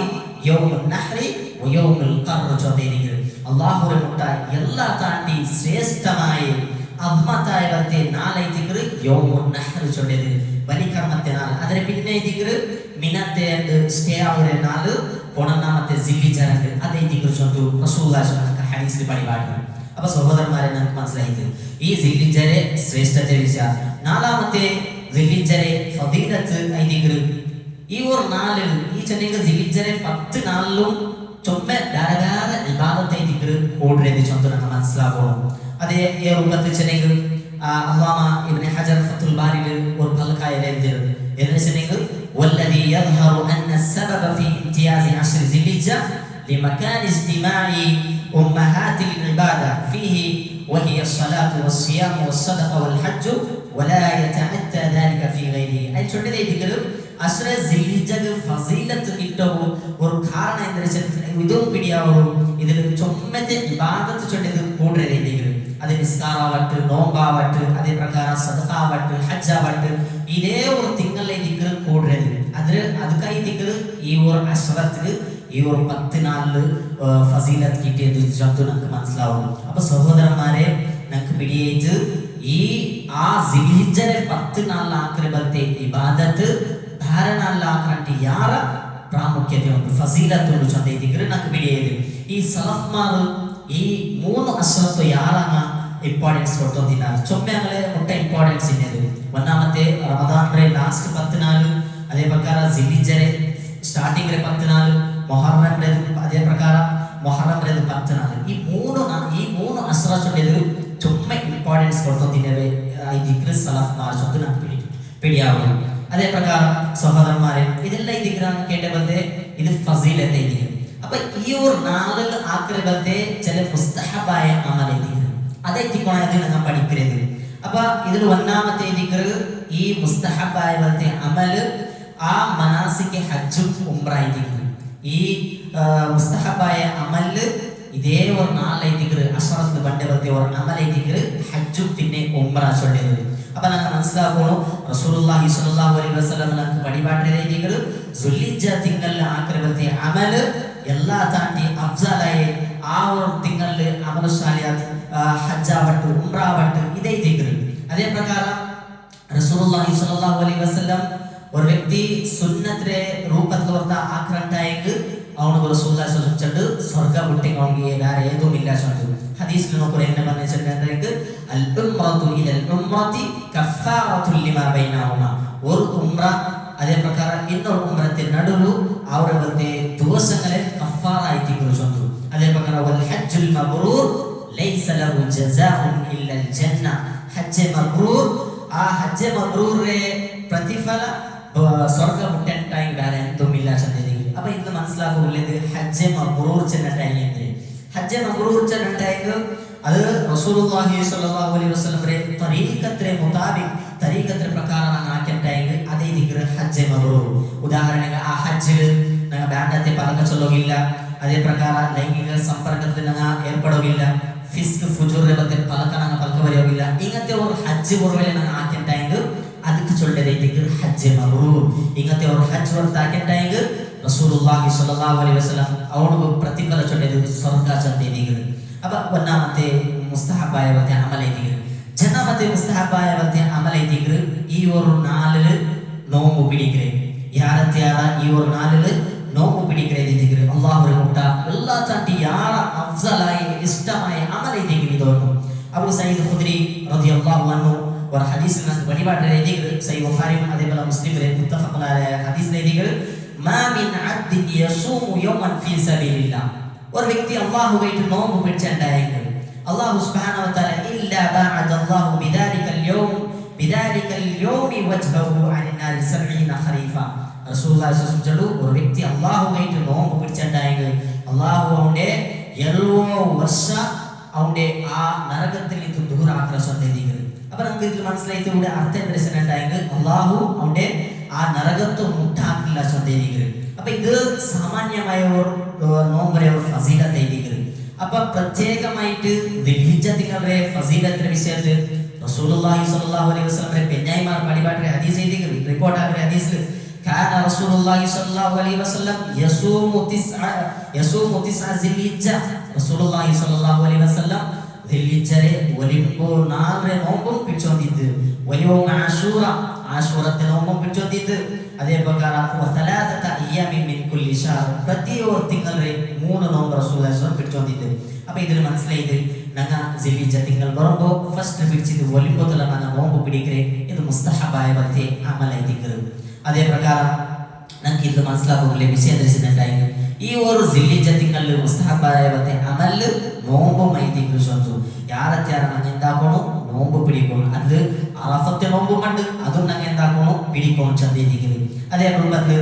ಯೌಮುನ್ ನಹ್ರಿ ವ ಯೌಮುಲ್ ഖർർ ചൊಡೆದಿದ್ರು. അല്ലാഹുവിന്റെ മുട്ട എല്ലാ താണ്ടി ശ്രേഷ്ഠമായ അദ്മതായത്തെ നാളൈതിക്ರು യൗമുൻ നഹ്ർ ചൊಡೆದು ബലികർമ്മത്തെ നാൾ. ಅದರ പിന്നെ ഇതിക്ರು മിനത്തെ സ്റ്റേ ആവുന്ന നാൾ പൊണന്നാമത്തെ ജില്ലിജറുണ്ട്. അതേതിനെ കുറിച്ചൊരു റസൂലുള്ളാഹി സ്വല്ലല്ലാഹു അലൈഹി വസല്ലം ഹദീസിൽ പടിപാടുന്നു. അപ്പൊ സഹോദരന്മാരെ നമുക്ക് മനസ്സിലായത് ഈ ജില്ലിജരെ ശ്രേഷ്ഠത്തെ വിളിച്ച നാലാമത്തെ ജില്ലിജരെ ഫദീലത്ത് ഐതിക്ರು ഈ ഒരു നാളിൽ ഈ ചെന്നൈ ജില്ലിജരെ 10 നാളിലും ചൊമ്മ ധാരാളം ഇബാദത്ത് ഐതിക്ರು കൂടരുത് ചൊന്തു നമുക്ക് മനസ്സിലാക്കണം. അതേ ഈ രൂപത്തിൽ ചെന്നൈ അല്ലാമ ഇബ്നു ഹജർ ഫത്തുൽ ബാരിയിൽ ഒരു ഫൽഖായ എഴുതിയിട്ടുണ്ട്. എന്ന് ചെന്നൈ والذي يظهر أن السبب في امتياز عشر ذي الحجة لمكان اجتماع أمهات العبادة فيه وهي الصلاة والصيام والصدقة والحج ولا يتأتى ذلك في غيره. أي شو ده يذكر عشر ذي الحجة فضيلة كتاب وركارن إندرسن يدوم بديا ورو إذا ചൊമ്മത്തെ ഇബാദത്ത് ചൊല്ലുന്നത് കൂടരുത് يذكر. അത് നിസ്കാരമാവട്ടെ, നോമ്പാവട്ടെ, അതേ പ്രകാരം സദഖാവട്ടെ, ഹജ്ജാവട്ടെ, ഇതേ ഒരു തിങ്കളിലെ ദിക്ർ കൂടരുത്. അതുക്കായി ദിക്ർ ഈ ഒരു അശ്റത്തിൽ ഈ ഒരു 10 നാളില് ഫസീലത്ത് കിട്ടിയത് ചൊല്ലുന്നത് നമുക്ക് മനസ്സിലാവും. അപ്പൊ സഹോദരന്മാരെ നമുക്ക് പിടിയേറ്റ് ഈ ആ ജിൽഹിജ്ജനെ 10 നാളിലാക്കിയ ഇബാദത്ത് ധാരാളാക്കാണ്ട് യാര പ്രാമുഖ്യത ഉണ്ട്, ഫസീലത്ത് ഉണ്ട് ചൊല്ലുന്ന ദിക്ർ നമുക്ക് പിടിയേത്. ഈ സലഫ്മാർ ഈ 3 അശ്റത്ത് യാറാണ് ಇಂಪಾರ್ಟೆನ್ಸ್ ಕೊಡ್ತಿದ್ದಾರೆ. ಚೊಮ್ಮೆಗಳೇ ಮುಟ್ಟ ಇಂಪಾರ್ಟೆನ್ಸ್ ಇನ್ನೇದು. ಒಂದಾಮತ್ತೆ ರಮದಾನ್ರೆ ಲಾಸ್ಟ್ 10 ನಾಳು, ಅದೇ ಪ್ರಕಾರ ಜಿಲ್ಹಿಜ್ಜರೆ ಸ್ಟಾರ್ಟಿಂಗ್ 10 ನಾಳು, ಮೊಹರ್ರಂ ಅದೇ ಪ್ರಕಾರ ಮೊಹರ್ರಂ 10 ನಾಳು. ಈ ಮೂರು ಅಸ್ರ ಚೊಲ್ಲೆದು ಚೊಮ್ಮೆ ಇಂಪಾರ್ಟೆನ್ಸ್ ಕೊಡ್ತಿದ್ದೇವೆ. ಈ ದಿಕ್ರ್ ಸಲಫ್ ಮಾರ್ಚೊಂದು ನಮಗೆ പിടിയാവും. അതേ പ്രകാരം സഹോദരന്മാരെ ഇതെല്ലാം ഈ ദിക്റാണ് കേട്ട ബന്ധേ ഇത് ഫസീലത്തെ ഇതിന്. അപ്പൊ ഈ ഒരു നാളിൽ ആക്കിയ ബന്ധേ ചില മുസ്തഹബായ അമൽ ഇതിന് അതെത്തിക്കോണത് നമ്മൾ പഠിക്കരുത്. അപ്പൊ ഇതിൽ ഒന്നാമത്തെ ദിക്ർ ഈ മുസ്തഹബായ അമല് ആ മനാസിക്ക് ഹജ്ജും ഉംറയും. ഈ മുസ്തഹബായ അമല് ഇതേ ഒരു നാളെ ദിക്ർ അശ്റത്ത് ബണ്ടവത്തെ ഒരു അമലെ ദിക്ർ ഹജ്ജും പിന്നെ ഉംറ ചൊല്ലുന്നത്. അപ്പൊ നമുക്ക് മനസ്സിലാക്കണം റസൂലുള്ളാഹി സ്വല്ലല്ലാഹു അലൈഹി വസല്ലം നമുക്ക് പടിപാട്ടിലെ ദിക്ർ ദുൽഹിജ്ജ തിങ്കളിൽ ആക്കിയ അമല് എല്ലാ താണ്ടി അഫ്സലായ ആ ഒരു തിങ്കളിൽ അമലു സാലിയാത്ത് ഹജ്ജാവട്ടെ ഉംറാവട്ടെ ഇതേ ദിക്ർ. അതേ പ്രകാരം റസൂലുള്ളാഹി സ്വല്ലല്ലാഹു അലൈഹി വസല്ലം ഒരു വ്യക്തി സുന്നത്തെ ರೂಪത്തിൽ വർത്ത ആക്രണ്ടായെങ്കിൽ ಅವನು റസൂലുള്ളാഹി സ്വല്ലല്ലാഹു അലൈഹി വസല്ലം സ്വർഗ്ഗ വിട്ട് അവനിಗೆ വേറെ ഏതും ഇല്ല ചൊല്ലുന്നു. ഹദീസിൽ നോക്കുക എന്നെ പറഞ്ഞിട്ടുണ്ടെങ്കിൽ അൽ ഉംറതു ഇലൽ ഉംറതി കഫാറതു ലിമാ ബൈനഹുമ. ഒരു ഉംറ അതേ പ്രകാരം ಇನ್ನೊಂದು ഉംറത്തെ നടുവ് അവരുടെ ദോഷങ്ങളെ കഫാറ ആയിട്ട് ചൊല്ലുന്നു. അതേ പ്രകാരം വൽ ഹജ്ജുൽ മബ്റൂർ ലൈസ ലഹു ജസാഉൻ ഇല്ലൽ ജന്ന. ഹജ്ജ് മബ്റൂർ ആ ഹജ്ജ് മബ്റൂറിന്റെ പ്രതിഫല സ്വർഗ്ഗ മുട്ടണ്ടായി വേറെ എന്തും ഇല്ല ചൊല്ലുന്നു. അപ്പൊ ഇത് മനസ്സിലാക്കുള്ളത് ഹജ്ജ് മബ്റൂർ ചെന്നിട്ടായി. ഹജ്ജ് മബ്റൂർ ചെന്നിട്ടായി അത് റസൂലുള്ളാഹി സ്വല്ലല്ലാഹു അലൈഹി വസല്ലമയുടെ തരീഖത്തെ മുതാബിക് തരീഖത്തെ പ്രകാരം ആക്കിയിട്ടായി അതേ ദിക്ർ ഹജ്ജ് മബ്റൂർ. ഉദാഹരണങ്ങൾ ആ ഹജ്ജിൽ ഞങ്ങൾ ബാൻഡത്തെ പലക ചൊല്ലുകയില്ല, അതേ പ്രകാരം ലൈംഗിക സമ്പർക്കത്തിൽ ഞങ്ങൾ ഏർപ്പെടുകയില്ല, ഫിസ്ക് ഫുജൂറിന്റെ ಬಗ್ಗೆ പലക ഞങ്ങൾ പലക വരികയില്ല. ഇങ്ങനത്തെ ഒരു ഹജ്ജ് ഉറവിലെ ഞങ്ങൾ ആക്കിയിട്ടായി ಅದಕ್ಕೆ ಚೊಲ್ಲದೆ ದಿಕ್ರ್ ಹಜ್ಜ್ ಮಬ್ರೂರ್. ಇಂಗತೆ ಅವರು ಹಜ್ಜ್ ವರ್ತ ಆಕೆಂಟಾಯಿಗ റസൂലുള്ളാഹി സ്വല്ലല്ലാഹു അലൈഹി വസല്ലം ಅವನಿಗೆ ಪ್ರತಿಫಲ ಚೊಲ್ಲದೆ ಸ್ವರ್ಗ ಚಂದೆ ದಿಕ್ರ್. ಅಪ ಒನ್ನಾಮತೆ ಮುಸ್ತಹಬಾಯ ವರ್ತೆ ಅಮಲ ದಿಕ್ರ್. ಜನಾಮತೆ ಮುಸ್ತಹಬಾಯ ವರ್ತೆ ಅಮಲ ದಿಕ್ರ್. ಈ ഒരു നാളില് നോമ്പ് പിടിക്കേ. ಯಾರ ಈ ഒരു നാളില് നോമ്പ് പിടിക്കേ ദിക്ർ. അല്ലാഹുവിന്റെ മുട്ട എല്ലാ തട്ടി യാര അഫ്സലായി ഇഷ്ടമായ അമല ദിക്ർ ഇതോന്നു. അബൂ സഈദ് ഖുദ്രി റളിയല്ലാഹു അൻഹു और हदीस में बड़ी बात रही थी सही बुखारी में अदे वाला मुस्लिम रे मुत्तफक अलैहि हदीस नहीं थी മാ മിൻ അബ്ദിൻ യസൂമു യൗമൻ ഫീ സബീലില്ലാ, ഒരു വ്യക്തി അല്ലാഹുവായിട്ട് നോമ്പ് പിടിച്ചിട്ടുണ്ടായെങ്കിൽ അല്ലാഹു സുബ്ഹാനഹു വ തആല ഇല്ലാ ബഅദ അല്ലാഹു ബിദാലിക്കൽ യൗമി വജ്ഹഹു അനിന്നാരി 70 ഖരീഫ. റസൂലുള്ളാഹി സ്വല്ലല്ലാഹു അലൈഹി വസല്ലം ഒരു വ്യക്തി അല്ലാഹുവായിട്ട് നോമ്പ് പിടിച്ചിട്ടുണ്ടായെങ്കിൽ അല്ലാഹു അവന്റെ എല്ലോ വർഷ അവന്റെ ആ നരകത്തിൽ നിന്ന് ദൂരാക്കാൻ ശ്രദ്ധിക്കുന്നത്. അപ്പൊ നമുക്ക് ഇതിൽ മനസ്സിലായിട്ട് ഇവിടെ അർത്ഥം ഉണ്ടായെങ്കിൽ അല്ലാഹു അവന്റെ ആ നരകത്തെ മുട്ടാക്കില്ല ശ്രദ്ധിക്കുന്നത്. അപ്പൊ ഇത് സാമാന്യമായ ഒരു നോമ്പരെ ഒരു ഫസീലത്ത് എഴുതിക്കുന്നത്. അപ്പൊ പ്രത്യേകമായിട്ട് ദിൽഹിജ്ജ തിങ്കളുടെ ഫസീലത്തിന്റെ വിഷയത്തിൽ റസൂലുള്ളാഹി സ്വല്ലല്ലാഹു അലൈഹി വസല്ലം പെഞ്ഞായിമാർ പടിപാട്ടിലെ ഹദീസ് എഴുതിക്കുന്നത്. റിപ്പോർട്ട് ആക്കുന്ന ഹദീസിൽ കാന റസൂലുള്ളാഹി സ്വല്ലല്ലാഹു അലൈഹി വസല്ലം യസൂമു തിസ്അ ദിൽഹിജ്ജ, റസൂലുള്ളാഹി സ്വല്ലല്ലാഹു അലൈഹി വസല്ലം ദിൽഹിജ്ജരെ ഒലിമ്പോ 4 നോമ്പും പിടിച്ചോണ്ടിದ್ದು, വയൗമ ആശൂറ ആശൂറത്തെ നോമ്പും പിടിച്ചോണ്ടിದ್ದು, അതേ പ്രകാരം വസലാസത അയ്യാമിൻ മിൻ കുല്ലി ഷഹർ പ്രതി ഒരു തിങ്കളെ 3 നോമ്പ് റസൂലുള്ളാഹി സ്വല്ലല്ലാഹു പിടിച്ചോണ്ടിದ್ದು. അപ്പൊ ഇതിൽ മനസ്സിലായത് ഞങ്ങ ദിൽഹിജ്ജ തിങ്കൾ വരുമ്പോ ഫസ്റ്റ് പിടിച്ചിട്ട് ഒലിമ്പോത്തല ഞങ്ങ നോമ്പ് പിടിക്കേ, ഇത് മുസ്തഹബായ ഭക്തി അമലായി തിങ്കರು. അതേ പ്രകാരം നമുക്ക് ഇത് മനസ്സിലാക്കുന്നില്ലേ വിഷയം ധരിച്ചിട്ടുണ്ടായിരുന്നു. ഈ ഒരു ദിൽഹിജ്ജ തിങ്കളിൽ മുസ്തഹബായ ഭക്തി അമല് നോമ്പുമായി തിങ്കರು സ്വന്തം ಯಾರತ್ಯಾರ ನಂಗೆ ಎಂದಾಕೋಣ ನೋಂಬು ಪಿಡಿಕೋಣ. ಅದು ಅರಫತ್ತೆ ನೋಂಬು ಮಟ್ಟು ಅದು ನಂಗೆ ಎಂದಾಕೋಣ ಪಿಡಿಕೋಣ ಚಂದಿದ್ದೀವಿ. ಅದೇ ರೂಪത്തിൽ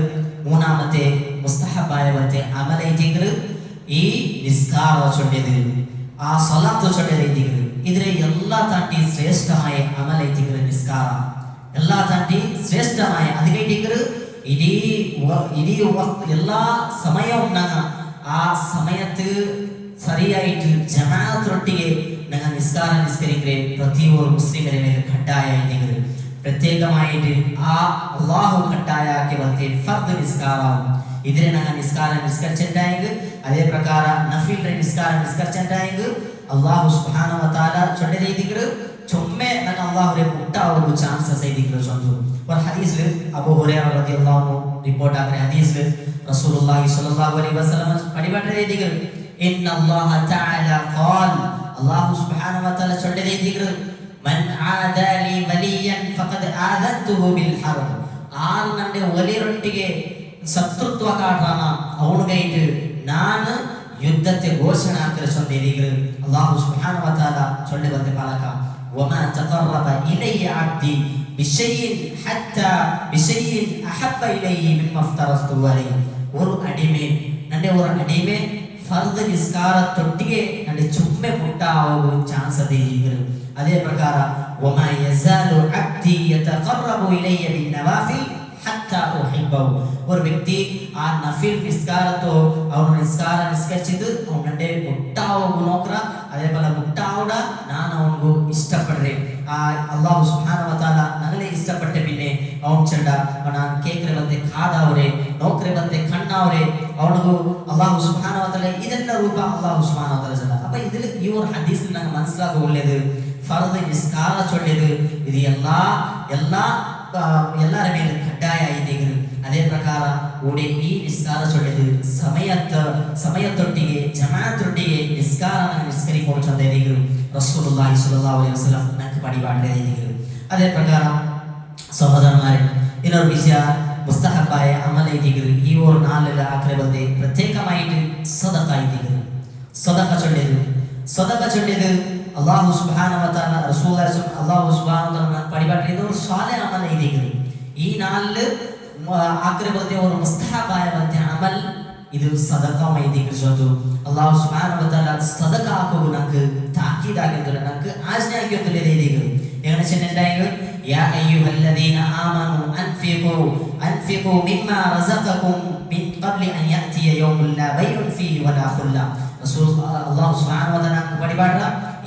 മൂന്നാമത്തെ മുസ്തഹബായവത്തെ അമലൈതികൾ ഈ നിസ്കാര ചൊല്ലിയത്, ആ സ്വലാത്ത് ചൊല്ലിയതികൾ, ഇതിലെ എല്ലാ താണ്ടി ശ്രേഷ്ഠമായ അമലൈതികൾ നിസ്കാര, എല്ലാ താണ്ടി ശ്രേഷ്ഠമായ അതികൈതികൾ ഇടീ എല്ലാ സമയവും ഞങ്ങൾ ആ സമയത്ത് ಸರಿಯಾയിട്ട് ಜಮಾಅತೊಟ್ಟಿಗೆ ഞങ്ങൾ നിസ്കരിക്കേ പ്രതിയൊരു മുസ്ലിമരെ മേൽ കട്ടായായിട്ട് പ്രത്യേകമായിട്ട് ആ അല്ലാഹു കട്ടായാക്കി വന്നേ ഫർദ് നിസ്കാരം. ഇതിനെ ഞങ്ങൾ നിസ്കരിച്ചിട്ടുണ്ടെങ്കിൽ അതേ പ്രകാരം നഫിൽ നിസ്കരിച്ചിട്ടുണ്ടെങ്കിൽ അല്ലാഹു സുബ്ഹാനഹു വ തആല ചൊല്ലിയതികൾ ചുമ്മേ ഞങ്ങൾ അല്ലാഹുവിനെ മുട്ടാവുന്ന ചാൻസസ് ആയിരിക്കും സ്വന്തം. ഒരു ഹദീസിൽ അബൂ ഹുറൈറ റളിയല്ലാഹു അൻഹു റിപ്പോർട്ട് ആക്കുന്ന ഹദീസിൽ റസൂലുള്ളാഹി സ്വല്ലല്ലാഹു അലൈഹി വസല്ലം പടിപാട്ടിയതികൾ إن الله تعالى قال الله سبحانه وتعالى ചൊല്ലിയ ദിക്ർ മൻ ആദാ ലി വലിയൻ ഫഖദ് ആദൻതുഹു ബിൽ ഹർബ്, ആര് നന്റെ വലിയൊട്ടിಗೆ ശത്രുത്വ കാട്ടാന അവനുകൈറ്റ് ನಾನು ಯುದ್ಧത്തെ ಘೋಷಣೆ ಹಾಕಲು ಚೊല്ലിയ ദിക്ർ അല്ലാഹു സുബ്ഹാനഹു വ തആല ചൊല്ലി വന്ന പാലക വമാ തഖറബ ഇലയ്യ അബ്ദി ബിശൈഇൻ ഹത്താ ബിശൈഇൻ അഹബ്ബ ഇലയ്യ മിമ്മ അഫ്തറസ്തു അലൈഹി. ഒരു അടിമേ നന്റെ ഒരു അടിമേ ഫർദ് നിസ്കാരത്തൊട്ടിಗೆ ನನ್ನ ಚುಮ್ಮೆ ಮುಟ್ಟಾವು ಚಾನ್ಸ್ ಅದೇ ಈಗರು. ಅದೇ ಪ್ರಕಾರ ವಮಾ ಯಜಾಲು ಅಬ್ದಿ ಯತಕರ್ರಬು ಇಲಯ್ಯ ಬಿನ್ ನವಾಫಿಲ್ ಹತ್ತಾ ಉಹಿಬ್ಬಹು. ഒരു വ്യക്തി ആ നഫിൽ നിസ്കാരത്തോ അവನು നിസ്കരിച്ചിട്ട് അവനെ മുട്ടാവുക നോക്കറ, അതേപോലെ മുട്ടാവുക ഞാൻ അവനു ഇഷ്ടപ്പെടുറേ. ആ അല്ലാഹു സുബ്ഹാനഹു വ തആല ഞങ്ങളെ ഇഷ്ടപ്പെട്ട പിന്നെ അവൻ ചെണ്ട ನಾನು ಕೇಕ್ರೆ ಬಂತೆ ಕಾದವರೇ ನೋಕ್ರೆ ಬಂತೆ ಕಣ್ಣವರೇ ಅವನಿಗೂ ಅಲ್ಲಾಹು ಸುಬ್ಹಾನಹು ವ ತಆಲ ಇದೆಲ್ಲ ರೂಪ ಅಲ್ಲಾಹು ಸುಬ್ಹಾನಹು ವ ತಆಲ ಜನ. ಅಪ್ಪ ഇതിൽ ഈ ഒരു ഹദീസിൽ നമുക്ക് മനസ്സിലാകുന്നത് ഫർദ് നിസ്കാര ചൊല്ലിയത് ഇത് ಎಲ್ಲರ ಮೇಲೆ ಕಡ್ಡಾಯ ಆಯಿತು. ಅದೇ ಪ್ರಕಾರ ಓಡಿ ಈ ನಿಸ್ಕಾರ ಚೊಳ್ಳಿದು ಸಮಯದೊಟ್ಟಿಗೆ ಜಮಾಅತೊಟ್ಟಿಗೆ ನಿಸ್ಕರಿಕೊಂಡು ಚಂದಿದ್ರು റസൂലുള്ളാഹി സ്വല്ലല്ലാഹു അലൈഹി വസല്ലം നമുക്ക് പടിപാടിയതിದ್ರು. അതേ പ്രകാരം സഹോദരന്മാരെ ಇನ್ನೊಂದು ವಿಷಯ മുസ്തഹബായ അമലൈതികൾ ഈ ഒരു നാലിൽ ആക്രെ ಬಂದೆ പ്രത്യേകമായിട്ട് സദഖ ആയിതികൾ. സദഖ ചൊല്ലിയത് അല്ലാഹു സുബ്ഹാനഹു വ തആല റസൂലുള്ളാഹി അല്ലാഹു സുബ്ഹാനഹു വ തആല പടിപാടിയത് ഒരു സ്വാലിഹ് അമൽ ആയിതികൾ. ഈ നാലിൽ ആക്രെ ಬಂದೆ ഒരു മുസ്തഹബായ അമൽ ಇದು ಸದಕ ಮೈದಿಗೆ ಜೊತೆ ಅಲ್ಲಾಹು ಸುಬ್ಹಾನಹು ವ ತಆಲ ಸದಕ ಹಾಕುವ ನಮಗೆ ತಾಕೀದ್ ಆಗಿದ್ರೆ ನಮಗೆ ಆಜ್ಞೆ ಆಗಿದ್ರೆ ಇದೀಗ ಏನು ಚೆನ್ನಂದಾಯಿಗೆ ಯಾ ಅಯ್ಯುಹಲ್ಲದೀನ ಆಮನು ಅನ್ಫಿಕು ಮಿಮ್ಮಾ ರಜಕಕುಂ ಮಿನ್ क़ब्ल ಅನ್ ಯಅತಿಯ ಯೌಮುನ್ ಲಾ ಬೈഉನ್ ಫೀಹಿ ವಲಾ ಖುಲ್ಲ. റസൂൽ അല്ലാഹു സുബ്ഹാനഹു വ തആല പടിപാട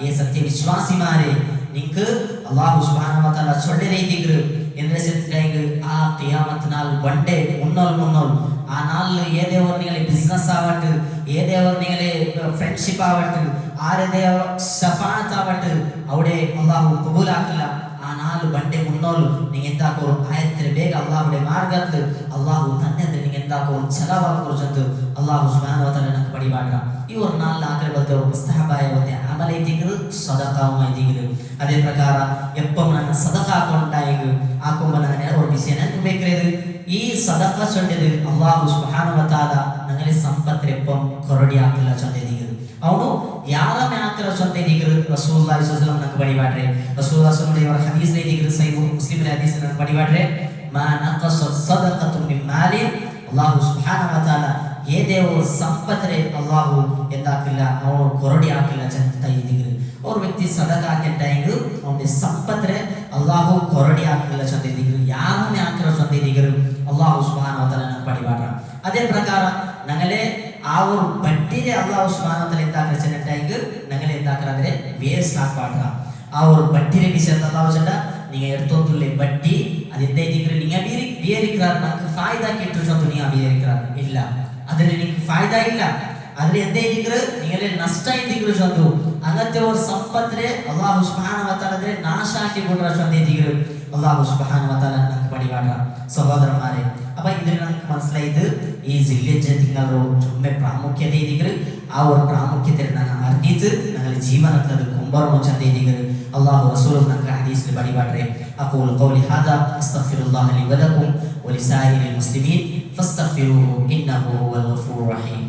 ഏ സത്യവിശ്വാസിമാരെ നിങ്ങൾക്ക് അല്ലാഹു സുബ്ഹാനഹു വ തആല ചൊല്ലിയതിದ್ರು എന്ന് ചെന്നಂದಾಯಿಗೆ ആ ഖിയാമത്ത് നാൾ വണ്ടേ മുന്നോൾ ആ നാളിൽ ഏതേവർ നിങ്ങളെ ബിസിനസ് ആവട്ടെ ഏതേവർ നിങ്ങളെ ഫ്രണ്ട്ഷിപ്പ് ആവട്ടെ ആരേതേവർ ഷഫാഅത്ത് ആവട്ടെ അവിടെ അല്ലാഹു കബൂലാക്കില്ല. ആ നാല് ബണ്ടി മുന്നോളു നിങ്ങൾ എന്താക്കോ ആയത്തിന് ಬೇಗ അള്ളാഹുടെ മാർഗത്തിൽ അള്ളാഹു തന്നെ നിങ്ങൾ എന്താക്കോ ചെലവാക്കുറിച്ചത് അള്ളാഹു സുബ്ഹാനഹു വ തആല നമുക്ക് പടിപാടുക ഈ ഒരു നാല് ആഗ്രഹത്തെ ഒരു മുസ്തഹബായ ഒരു അമലൈതികൾ സദഖാവുമായിതികൾ അതേ പ്രಕಾರ എപ്പം ನಾನು ಸದಕಾ ಕೊಂಡಾಯಿಗ ಆಕೊಂಬ ನಾನು ഒരു ವಿಷಯ ನಾನು ಬೇಕರೇದು ಈ ಸದಕಾ ಚೊಂಡೆದು ಅಲ್ಲಾಹು ಸುಬ್ಹಾನಹು ವ ತಆല ನಗಲೆ ಸಂಪತ್ತು ಎಪ್ಪಂ ಕೊರಡಿ ಹಾಕಿಲ್ಲ ಚೊಂಡೆದಿಗಳು ಅವನು ಯಾರನ್ನ ಹಾಕಿರ ಚೊಂಡೆದಿಗಳು ರಸೂಲುಲ್ಲಾಹಿ ಸ್ವಲ್ಲಲ್ಲಾಹು ಅಲೈಹಿ ವಸಲ್ಲಂ ನಕ ಪಡಿಬಾಡ್ರೆ ರಸೂಲುಲ್ಲಾಹಿ ಸ್ವಲ್ಲಲ್ಲಾಹು ಅಲೈಹಿ ವಸಲ್ಲಂ ಹದೀಸ್ ಲೇದಿಗಳು ಸಹೀಹ್ ಮುಸ್ಲಿಮ್ ಹದೀಸ್ ನಕ ಪಡಿಬಾಡ್ರೆ ಮಾ ನಕಸ ಸದಕತು ಮಿನ್ ಮಾಲಿ ಅಲ್ಲಾಹು ಸುಬ್ಹಾನಹು ವ ತಆಲ ಏದೇವ ಸಂಪತ್ತರೆ ಅಲ್ಲಾಹು ಎಂದಾಕಿಲ್ಲ ಅವನು ಕೊರಡಿ ಹಾಕಿಲ್ಲ ಚಂತ ಇದಿಗಳು और व्यक्ति सदका के टाइम ಅವನ ಸಂಪತ್ತರೆ ಅಲ್ಲಾಹು ಕೊರಡಿ ಹಾಕಿಲ್ಲ ಚಂತ ಇದಿಗಳು ಯಾರನ್ನ ಹಾಕಿರ ಚಂತ ಇದಿಗಳು ಅಲ್ಲಾಹು ಸುಬ್ಹಾನಹು ವ ತಆಲ ನಕ ಪಡಿಬಾಡ್ರ ಅದೇ ಪ್ರಕಾರ ನಗಲೆ ಆ ಒಂದು ಬಡ್ಡಿಗೆ ಅಲ್ಲಾಹು ಸುಬ್ಹಾನಹು ವ ತಆಲ ಎಂದಾಕಿರ ಚಂತ ಟೈಮ್ ನಗಲೆ ಎಂದಾಕಿರ ಅಂದ್ರೆ ವೇಸ್ಟ್ ಹಾಕ್ಬಾಡ್ರ ಆ ಒಂದು ಬಡ್ಡಿಗೆ ವಿಷಯ ಅಲ್ಲಾಹು ಚಂದ நீங்க எடுத்தோத்துள்ள வட்டி அது எந்த இதுக்கு நீங்க வியரிக்கிறார் நமக்கு ஃபாய்தா கேட்டு சொந்த நீங்க வியரிக்கிறார் இல்ல அதுல நீங்க ஃபாய்தா இல்ல அதுல எந்த இதுக்கு நீங்களே ನಷ್ಟ இதுக்கு சொந்த ಅಗತ್ಯ ஒரு ಸಂಪತ್ತರೆ ಅಲ್ಲಾಹು ಸುಬ್ಹಾನಹು ವ ತಆಲ ದ್ರೆ ನಾಶ ಆಗಿ ಬಿಡ್ರ சொந்த இதுக்கு ಅಲ್ಲಾಹು ಸುಬ್ಹಾನಹು ವ ತಆಲ ನಮಗೆ ಪಡಿಬಾಡ್ರ ಸಹೋದರಮಾರೆ ಅಪ್ಪ ಇದ್ರ ನಮಗೆ ಮನಸ್ಲಾಯಿತು ಈ ಜಿಲ್ಲೆಜ್ಜೆ ತಿಂಗಳು ತುಂಬೆ ಪ್ರಾಮುಖ್ಯತೆ ಇದೀಗ್ರಿ ಆ ಒಂದು ಪ್ರಾಮುಖ್ಯತೆ ನಾನು ಅರ್ನಿತು ನನ್ನ ಜೀವನಕ್ಕೆ ಅದು ಕುಂಬಾರ ಚಂದ ಇದೀಗ್ರಿ ಅಲ್ಲಾಹು ರಸೂಲ್ ನಮಗೆ ಹದೀಸ್ ಪಡಿಬಾಡ್ರೆ ಅಕೂಲ್ ಕೌಲಿ ಹಾದಾ ಅಸ್ತಗ್ಫಿರುಲ್ಲಾಹ ಲಿ ವ ಲಕುಂ ವ ಲಿಸಾಯಿರಿಲ್ ಮುಸ್ಲಿಮೀನ್ ಫಸ್ತಗ್ಫಿರುಹು ಇನ್ನಹು ಹುವಲ್ ಗಫೂರುರ್ ರಹೀಮ್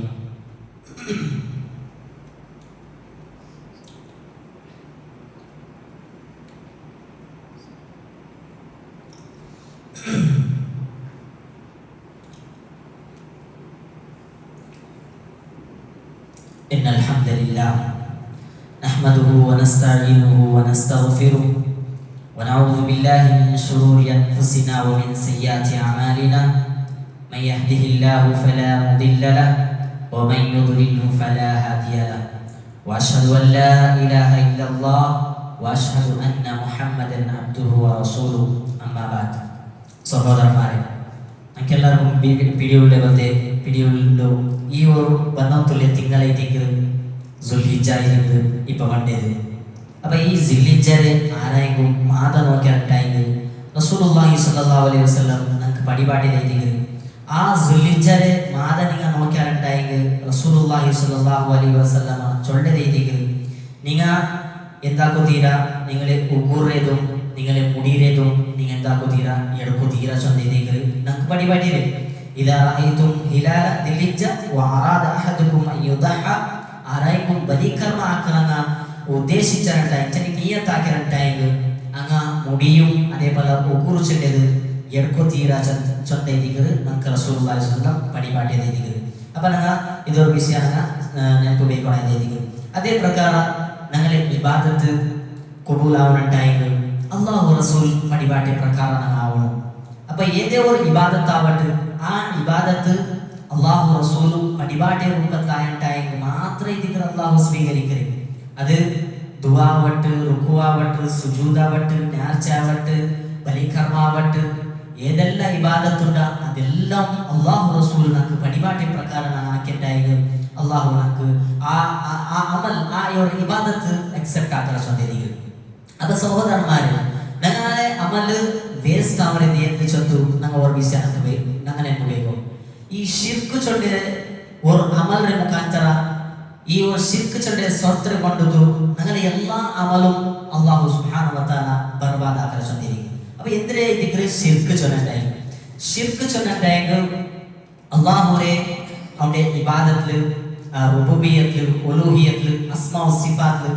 إن الحمد لله نحمده ونستعينه ونستغفره ونعوذ بالله من شرور أنفسنا ومن سيئات أعمالنا من يهده الله فلا مضل له ومن يضلل فلا هادي له وأشهد أن لا إله إلا الله وأشهد أن محمدا عبده ورسوله أما بعد സഹോദരന്മാരെ നമുക്കെല്ലാവർക്കും പിടിയുള്ള പിടിയുള്ളൂ ഈ ഒരു ബന്ധത്തുള്ള തിങ്കളായിട്ടേക്ക് സുൽഹിജ്ജായിലേക്ക് ഇപ്പൊ വണ്ടത് അപ്പൊ ഈ സുൽഹിജ്ജയെ ആരായെങ്കിലും മാത നോക്കിയായിട്ടായെങ്കിൽ റസൂലുള്ളാഹി സ്വല്ലല്ലാഹു അലൈഹി വസല്ലം നമുക്ക് പടിപാടിയിലേക്ക് ആ സുൽഹിജ്ജയെ മാത നിങ്ങൾ നോക്കിയായിട്ടായെങ്കിൽ റസൂലുള്ളാഹി സ്വല്ലല്ലാഹു അലൈഹി വസല്ലം ചൊല്ലതേക്ക് നിങ്ങൾ എന്താക്കുതീരാ നിങ്ങളെ ഉഗൂറേതും നിങ്ങളെ മുടിയിലേതും നിങ്ങൾ എന്താക്കുതീരാ എടുക്കുതീരാ ചൊല്ലേക്ക് നമുക്ക് പടിപാടിയില്ലേ إذا رأيتم هلال ذي الحجة وأراد أحدكم أن يضحى ആരായിക്കും ബലികർമ്മ ആക്കണ ഉദ്ദേശിച്ചിട്ടുണ്ടായി നീയത്താക്കിയിട്ടുണ്ടായെങ്കിൽ അങ്ങ് മുടിയും അതേപോലെ ഉക്കുറിച്ചിട്ടത് എടുക്കോ തീരാ ചൊന്തേതികൾ നമുക്ക് റസൂലുള്ളാഹി സ്വല്ലല്ലാഹു അലൈഹി വസല്ലം പടിപാടിയതേതികൾ അപ്പൊ ഞങ്ങൾ ഇതൊരു വിഷയമാണ് ನೆನಪು ಬೇಕೇದಿಗಳು ಅದೇ ಪ್ರಕಾರ ഞങ്ങളെ ഇബാദത്ത് കബൂലാവുന്നുണ്ടായെങ്കിൽ അല്ലാഹു റസൂൽ പടിപാട്ടിയ പ്രകാരം ഞങ്ങൾ ആവണം അപ്പൊ ഏതേ ഒരു ഇബാദത്ത് ആവട്ടെ ആ ഇബാദത്ത് അല്ലാഹു റസൂലും പടിപാട്ടിയ രൂപത്തിലായിട്ടായെങ്കിൽ മാത്രമേ ഇതികൾ അല്ലാഹു സ്വീകരിക്കരുത് അത് ദുആവട്ട് റുക്കുവാവട്ട് സുജൂദാവട്ട് നേർച്ചയാവട്ട് ബലികർമാവട്ട് ഏതെല്ലാം ഇബാദത്തുണ്ടോ അതെല്ലാം അല്ലാഹു റസൂൽ നമുക്ക് പടിപാട്ടിയ പ്രകാരം ആക്കിയിട്ടായെങ്കിൽ അല്ലാഹു നമുക്ക് ആ അമൽ ആ ഒരു ഇബാദത്ത് അക്സെപ്റ്റ് ആക്കാൻ സാധിക്കും അത് സഹോദരന്മാരെ ഞങ്ങളെ അമല് വേസ്റ്റ് ആവണ നിയന്ത്രിച്ചു ഞങ്ങൾ ഓർമ്മിച്ച ഞങ്ങൾ എന്നുവേക്കും ഈ ಶಿರ್ಕ್ ಚೊಂಡೆ ഒരു അമലിന്റെ മുഖാന്തര ഈ ഒരു ಶಿರ್ಕ್ ಚೊಂಡೆ ಸ್ವರ್ತ್ರ കൊണ്ടതു ഞങ്ങളെ എല്ലാ അമലും അല്ലാഹു സുബ്ഹാനഹു വ തആല ബർബാദാക്കാൻ സാധിക്കും അപ്പൊ എന്തിനെ ഇതിക്ക് ಶಿರ್ಕ್ ചൊല്ലണ്ടായി ಶಿರ್ಕ್ ചൊല്ലണ്ടായെങ്കിൽ അല്ലാഹുവേ അവന്റെ ഇബാദത്തിൽ റുബൂബിയത്തിൽ ഉലൂഹിയത്തിൽ അസ്മാഉ സിഫാത്തിൽ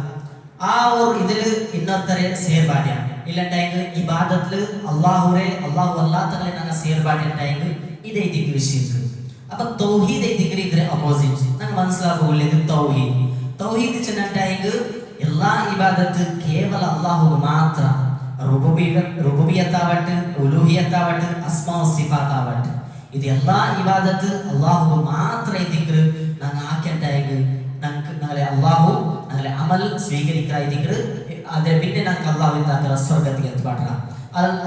ആ ഒരു ഇതില് ഇന്നത്തരെ ಸೇರ್ಬಾಡ್ಯ ಇಲ್ಲಂಟಾയെങ്കിൽ ഇബാദത്തിൽ അല്ലാഹുവേ അല്ലാഹു അല്ലാത്തകളെ ഞങ്ങൾ ಸೇರ್ಬಾಡ್ಯണ്ടായെങ്കിൽ ഇതേ ഇതിക്ക് ಶಿರ್ಕ್ അപ്പൊ തൗഹീദ് ഇതിക്ക് ഇದ್ರ ಅಪೋಸಿಟ್ നമുക്ക് മനസ്സിലാകുന്നില്ല തൗഹീദ് തൗഹീദ് ചെന്നിട്ടായെങ്കിൽ എല്ലാ ഇബാദത്ത് കേവല അല്ലാഹുവിന് മാത്രം റുബൂബിയത്താവട്ടെ ഉലൂഹിയത്താവട്ടെ അസ്മാഉ സിഫാത്താവട്ടെ ഇത് എല്ലാ ഇബാദത്ത് അല്ലാഹുവിന് മാത്രം ഇതിക്ക് ഞങ്ങൾ ആക്കിയിട്ടായെങ്കിൽ ഞങ്ങളെ അല്ലാഹു ഞങ്ങളെ അമൽ സ്വീകരിക്കാതിരിക്കുന്നത് അതിനെ പിന്നെ ഞങ്ങൾക്ക് അല്ലാഹു എന്താക്കുക സ്വർഗത്തിൽ എത്തിപ്പാട്ടണം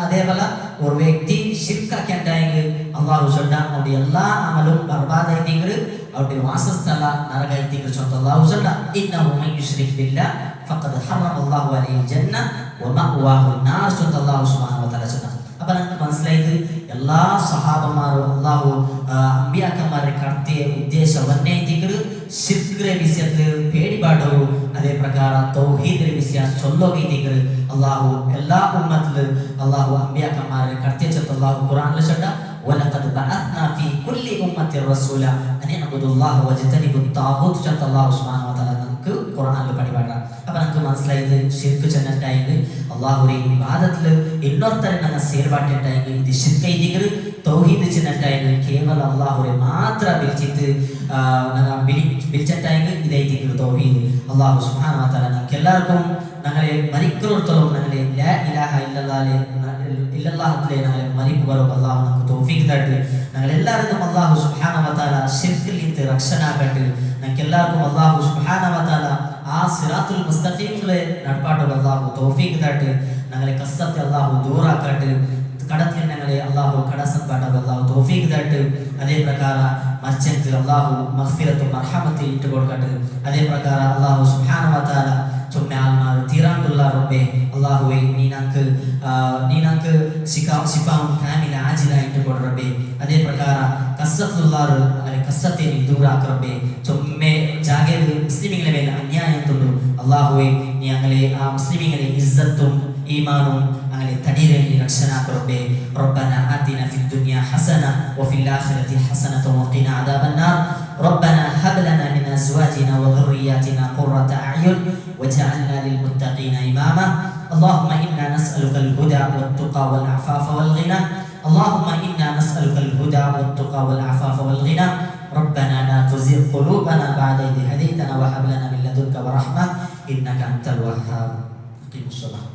അതേപോലെ ഒരു വ്യക്തി ಶಿರ್ಕಾക്കിയിട്ടായെങ്കിൽ അല്ലാഹു ചൊല്ല അവരുടെ എല്ലാ അമലും ബർബാദായിട്ടിരിക്കുന്നത് അവരുടെ വാസസ്ഥല നരകായിട്ടിരിക്കുന്നത് അല്ലാഹു ചൊല്ല ഇന്നഹു മൻ യുശ്രിക് ബില്ലാഹ് ഫഖദ് ഹറമല്ലാഹു അലൈഹിൽ ജന്ന വമഅവാഹു നാർ അല്ലാഹു സുബ്ഹാനഹു വ തആല ചൊന്ന. അപ്പൊ നമുക്ക് മനസ്സിലായത് എല്ലാ സഹാബമാരും അള്ളാഹു ಅಂಬಿಯಾಕಂಮಾರೆ ಕರ್ತೆಯ ಉದ್ದೇಶ ಒಂದೇ ದಿಗರು ಶಿರ್ಕ್ರೆ ವಿಷಯದ ಪೇಡಿಬಾಡರು ಅದೇ ಪ್ರಕಾರ ತೌಹೀದ್ ವಿಷಯ ಚೊಲ್ಲೋಗಿ ದಿಗರು ಅಲ್ಲಾಹು ಎಲ್ಲಾ ಉಮ್ಮತ್ಲು ಅಲ್ಲಾಹು ಅಂಬಿಯಾಕಂಮಾರೆ ಕರ್ತೆ ಚತ್ತ ಅಲ್ಲಾಹು ಕುರಾನ್ ಲಶಡ ولقد بعثنا في كل امه رسولا ان اعبدوا الله واجتنبوا الطاغوت ചത്ത അല്ലാഹു സുബ്ഹാനഹു വ തആല നമുക്ക് ഖുർആനിൽ പഠിപാടാ. അപ്പൊ നമുക്ക് മനസ്സിലായത് ഷിർക്ക് ചെന്നിട്ടായെങ്കിൽ അള്ളാഹുടെ ഇബാദത്തിൽ ಇನ್ನೊರ್ತರ ನನ್ನ ಸೇರ್ಬಾಟಿಟ್ಟಾയെങ്കിൽ ಇದು ಶಿರ್ಕ ಇದಿಗರು ತೌಹೀದ್ ಚಿನ್ನಟ್ಟಾയെങ്കിൽ ಕೇವಲ ಅಲ್ಲಾಹುರೆ ಮಾತ್ರ ಬಿಲ್ಚಟ್ಟಾയെങ്കിൽ ಇದೇ ಇದಿಗರು ತೌಹೀದ್. ಅಲ್ಲಾಹು ಸುಬ್ಹಾನಹು വ തആല നമുക്കെല്ലാവർക്കും ഞങ്ങളെ മരിക്കുന്നോടത്തോളം ഞങ്ങളെ ലാ ഇലാഹ ഇല്ലല്ലാഹ് ഞങ്ങളെ മരിപ്പ് വരും അല്ലാഹു നമുക്ക് തൗഫീഖ് തരട്ടെ. ഞങ്ങളെല്ലാവർക്കും അല്ലാഹു സുബ്ഹാനഹു വ തആല ശിർക്കിൽ നിന്ന് രക്ഷ ആകട്ടെ. ഞങ്ങൾക്കെല്ലാവർക്കും അല്ലാഹു സുബ്ഹാനഹു വ തആല ആ സിറാത്തുൽ മുസ്തഖീമിലെ നടപ്പാട്ടുകൾ അല്ലാഹു തൗഫീഖ് തരട്ടെ. ഞങ്ങളെ കസ്സത്തെ അല്ലാഹു ദൂറാക്കട്ടെ. കടത്തിൽ ഞങ്ങളെ അല്ലാഹു കടസം പാട്ടുകൾ അല്ലാഹു തൗഫീഖ് തരട്ടെ. അതേ പ്രಕಾರ മർച്ചത്തിൽ അല്ലാഹു മഗ്ഫിറത്തും മർഹമത്തും ഇട്ട് കൊടുക്കട്ടെ. അതേ പ്രಕಾರ അല്ലാഹു സുബ്ഹാനഹു വ തആല ചുമ്മ ആൽമാർ തീരാണ്ടുള്ള റബ്ബേ അല്ലാഹുവേ നീനക്ക് ശിഫാവും കാമില ആജില ഇട്ട് കൊടു റബ്ബേ. അതേ പ്രಕಾರ കസ്സത്തുള്ളാർ അങ്ങനെ കസ്സത്തെ നീ ദൂറാക്ക റബ്ബേ. ചുമ്മ ജാഗേ മുസ്ലിമീങ്ങളുടെ മേൽ അന്യായം തൊണ്ടു അല്ലാഹുവേ നീ അങ്ങനെ ആ മുസ്ലിമീങ്ങളുടെ ഇസ്സത്തും ഈമാനും അങ്ങനെ തടീരെ നീ രക്ഷനാക്ക റബ്ബേ. ربنا آتنا في الدنيا حسنة وفي الآخرة حسنة وقنا عذاب النار. ربنا هب لنا من أزواجنا وذرياتنا قرة أعين واجعلنا للمتقين إماما. اللهم إنا نسألك الهدى والتقى والعفاف والغنى. اللهم إنا نسألك الهدى والتقى والعفاف والغنى. ربنا لا تزغ قلوبنا بعد إذ هديتنا وهب لنا من لدنك ورحمة إنك أنت الوهاب. أقيموا الصلاة.